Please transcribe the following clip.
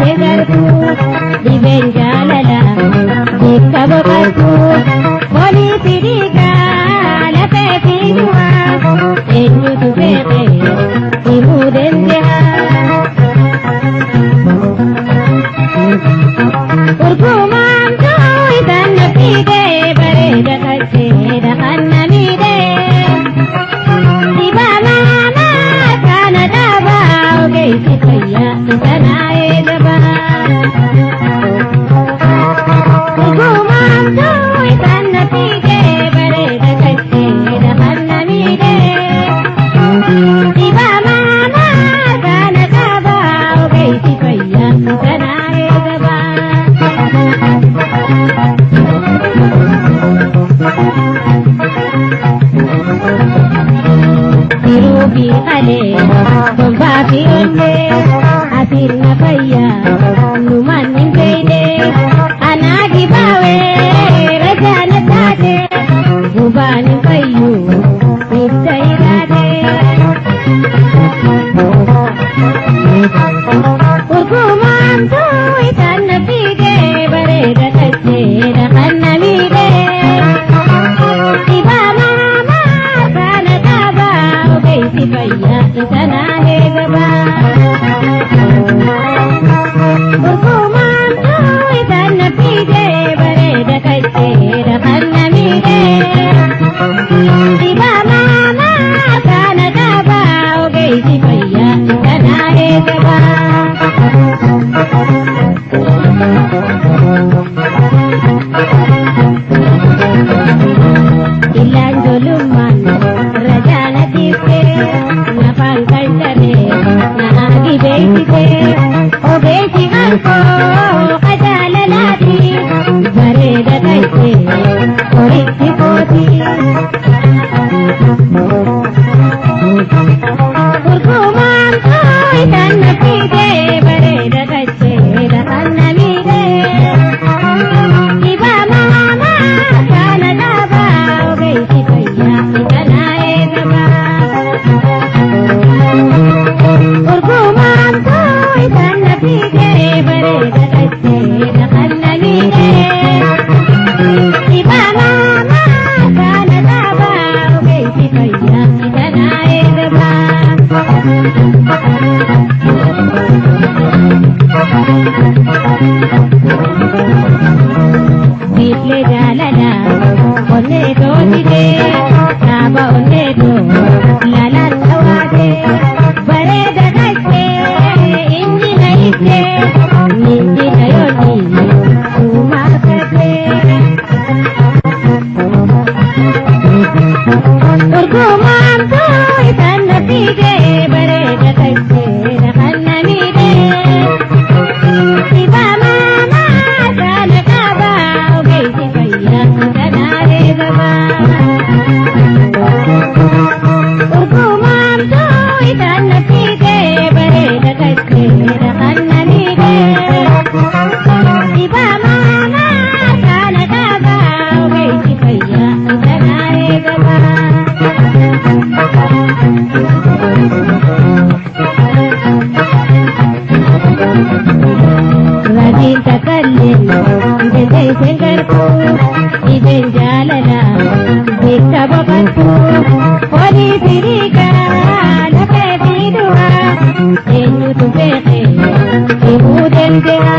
segarku diben jalala dikabo karku koni pidiga lape pidua enyu tu bebe imuden deha urgumam tu itan pide bare dakache dakanna mide dibana na kana daba oge sipaya itanae daba urgumam tu itan pide bare dakache dakanna mide dibana na kana daba oge sipaya itanae daba Tirubi ale, bomba fiole, asir na kaya, numan nintede, anagi bawe, raja na tate, buban kayu, ita irade. Urgumam tu itan na pide, bare da kache da kanna mide. Sipaya itana hegaba urgumam tu itana pide bare da kache da kanna mide diba mama kana daba oge sipaya itana hegaba ilan duluman rajana dipte napang kantare nahagi beitite o beitigan ko kadala lati bare da kaite oritti koti urgumam ko itan pide bare da kache da kanna mide diba mama kana daba o beiti paya itana edaba urgumam tu itan pide bare da kache da kanna mide diba mama kana daba o beiti paya itana edaba Bitle jalala onne to dide saba onne to lala tawade bare da kache inji naite ninji nayoni uma kate urgumam tu itan pide bare da kache da kanna mide diba mama kana daba oge sipaya itana hegaba urgumam tu itan pide bare da kache da kanna mide diba mama kana daba oge sipaya itana hegaba Radin takallin jete sengarku iben jalala dikabo karku koni piriga lape pidua enyu tu beke imuden deha